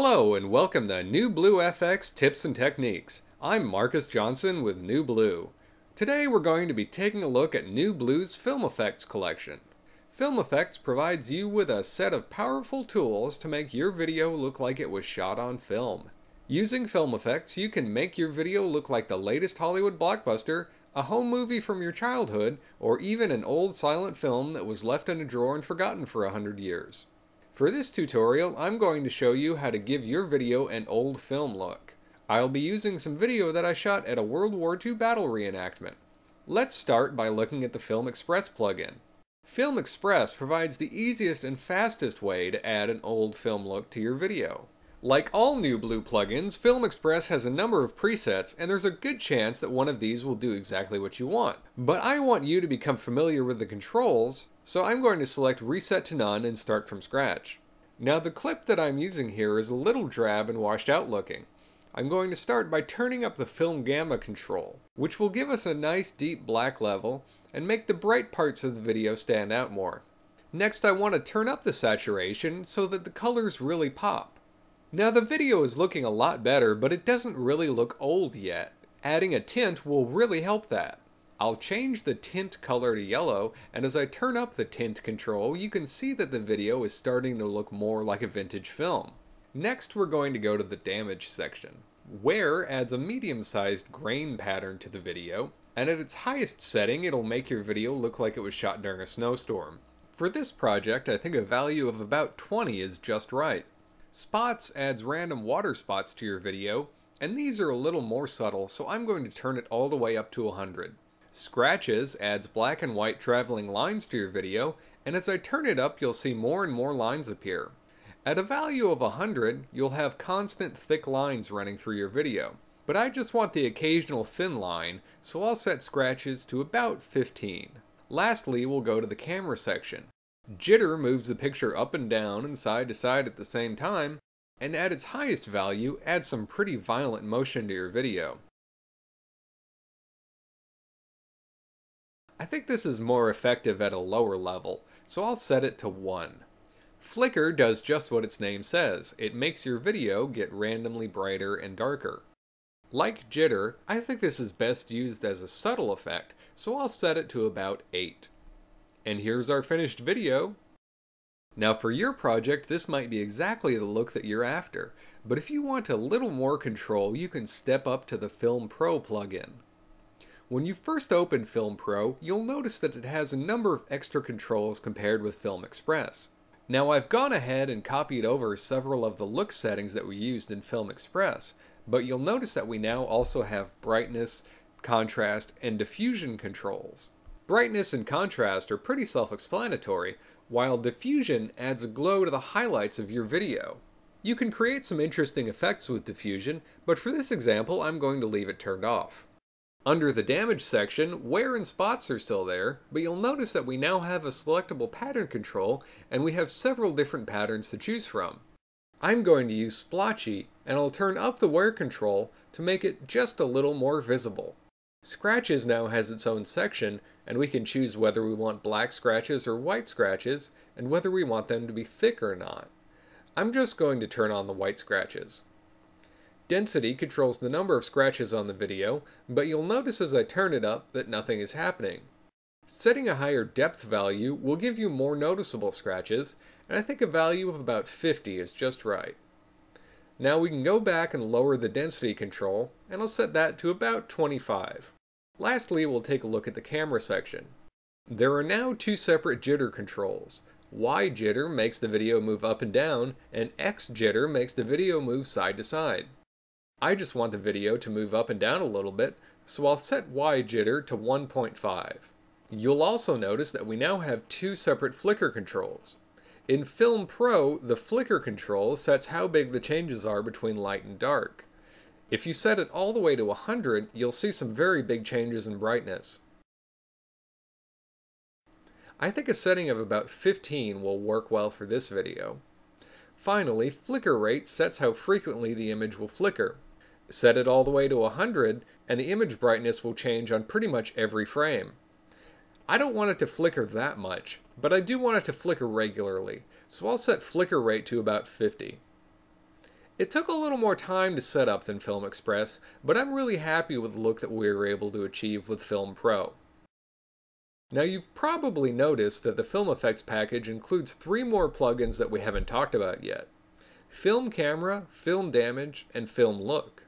Hello and welcome to NewBlueFX Tips and Techniques. I'm Marcus Johnson with NewBlue. Today we're going to be taking a look at NewBlue's Film Effects collection. Film Effects provides you with a set of powerful tools to make your video look like it was shot on film. Using Film Effects, you can make your video look like the latest Hollywood blockbuster, a home movie from your childhood, or even an old silent film that was left in a drawer and forgotten for 100 years. For this tutorial, I'm going to show you how to give your video an old film look. I'll be using some video that I shot at a World War II battle reenactment. Let's start by looking at the Film Express plugin. Film Express provides the easiest and fastest way to add an old film look to your video. Like all NewBlue plugins, Film Express has a number of presets, and there's a good chance that one of these will do exactly what you want. But I want you to become familiar with the controls, so I'm going to select Reset to None and start from scratch. Now the clip that I'm using here is a little drab and washed out looking. I'm going to start by turning up the Film Gamma control, which will give us a nice deep black level and make the bright parts of the video stand out more. Next I want to turn up the saturation so that the colors really pop. Now the video is looking a lot better, but it doesn't really look old yet. Adding a tint will really help that. I'll change the tint color to yellow, and as I turn up the tint control, you can see that the video is starting to look more like a vintage film. Next, we're going to go to the damage section. Wear adds a medium-sized grain pattern to the video, and at its highest setting, it'll make your video look like it was shot during a snowstorm. For this project, I think a value of about 20 is just right. Spots adds random water spots to your video, and these are a little more subtle, so I'm going to turn it all the way up to 100. Scratches adds black and white traveling lines to your video, and as I turn it up, you'll see more and more lines appear. At a value of 100, you'll have constant thick lines running through your video, but I just want the occasional thin line, so I'll set scratches to about 15. Lastly, we'll go to the camera section. Jitter moves the picture up and down and side to side at the same time, and at its highest value, adds some pretty violent motion to your video. I think this is more effective at a lower level, so I'll set it to 1. Flicker does just what its name says. It makes your video get randomly brighter and darker. Like jitter, I think this is best used as a subtle effect, so I'll set it to about 8. And here's our finished video. Now for your project, this might be exactly the look that you're after, but if you want a little more control, you can step up to the Film Pro plugin. When you first open Film Pro, you'll notice that it has a number of extra controls compared with Film Express. Now I've gone ahead and copied over several of the look settings that we used in Film Express, but you'll notice that we now also have brightness, contrast, and diffusion controls. Brightness and contrast are pretty self-explanatory, while diffusion adds a glow to the highlights of your video. You can create some interesting effects with diffusion, but for this example I'm going to leave it turned off. Under the damage section, wear and spots are still there, but you'll notice that we now have a selectable pattern control, and we have several different patterns to choose from. I'm going to use splotchy, and I'll turn up the wear control to make it just a little more visible. Scratches now has its own section, and we can choose whether we want black scratches or white scratches, and whether we want them to be thick or not. I'm just going to turn on the white scratches. Density controls the number of scratches on the video, but you'll notice as I turn it up that nothing is happening. Setting a higher depth value will give you more noticeable scratches, and I think a value of about 50 is just right. Now we can go back and lower the density control, and I'll set that to about 25. Lastly, we'll take a look at the camera section. There are now two separate jitter controls. Y jitter makes the video move up and down, and X jitter makes the video move side to side. I just want the video to move up and down a little bit, so I'll set Y jitter to 1.5. You'll also notice that we now have two separate flicker controls. In Film Pro, the flicker control sets how big the changes are between light and dark. If you set it all the way to 100, you'll see some very big changes in brightness. I think a setting of about 15 will work well for this video. Finally, flicker rate sets how frequently the image will flicker. Set it all the way to 100, and the image brightness will change on pretty much every frame. I don't want it to flicker that much, but I do want it to flicker regularly, so I'll set flicker rate to about 50. It took a little more time to set up than Film Express, but I'm really happy with the look that we were able to achieve with Film Pro. Now you've probably noticed that the Film Effects package includes 3 more plugins that we haven't talked about yet: Film Camera, Film Damage, and Film Look.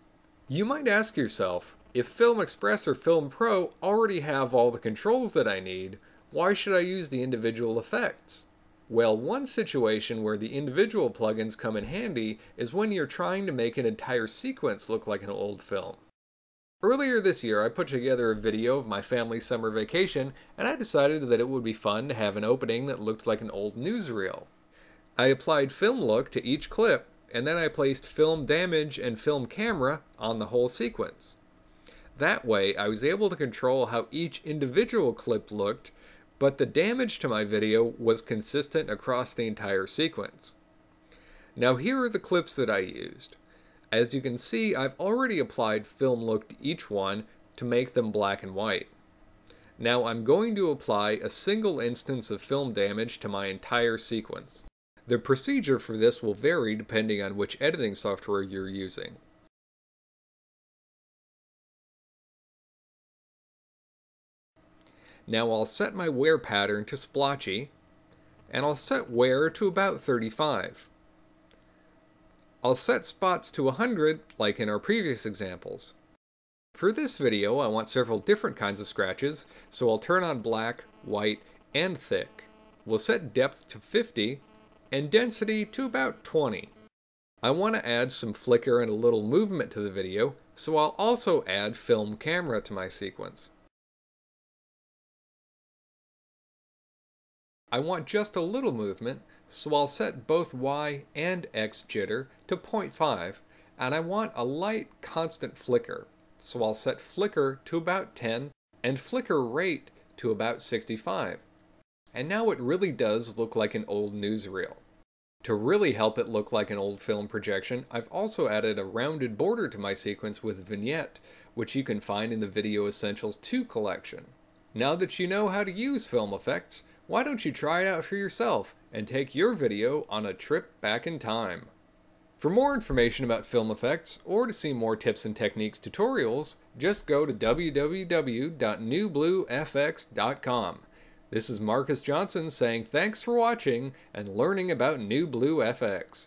You might ask yourself, if Film Express or Film Pro already have all the controls that I need, why should I use the individual effects? Well, one situation where the individual plugins come in handy is when you're trying to make an entire sequence look like an old film. Earlier this year, I put together a video of my family's summer vacation, and I decided that it would be fun to have an opening that looked like an old newsreel. I applied Film Look to each clip, and then I placed Film Damage and Film Camera on the whole sequence. That way, I was able to control how each individual clip looked, but the damage to my video was consistent across the entire sequence. Now here are the clips that I used. As you can see, I've already applied Film Look to each one to make them black and white. Now I'm going to apply a single instance of Film Damage to my entire sequence. The procedure for this will vary depending on which editing software you're using. Now I'll set my wear pattern to splotchy, and I'll set wear to about 35. I'll set spots to 100 like in our previous examples. For this video I want several different kinds of scratches, so I'll turn on black, white, and thick. We'll set depth to 50 and density to about 20. I want to add some flicker and a little movement to the video, so I'll also add Film Camera to my sequence. I want just a little movement, so I'll set both Y and X jitter to 0.5, and I want a light constant flicker, so I'll set flicker to about 10 and flicker rate to about 65. And now it really does look like an old newsreel. To really help it look like an old film projection, I've also added a rounded border to my sequence with Vignette, which you can find in the Video Essentials 2 collection. Now that you know how to use Film Effects, why don't you try it out for yourself and take your video on a trip back in time? For more information about Film Effects, or to see more tips and techniques tutorials, just go to www.newbluefx.com. This is Marcus Johnson saying thanks for watching and learning about NewBlueFX.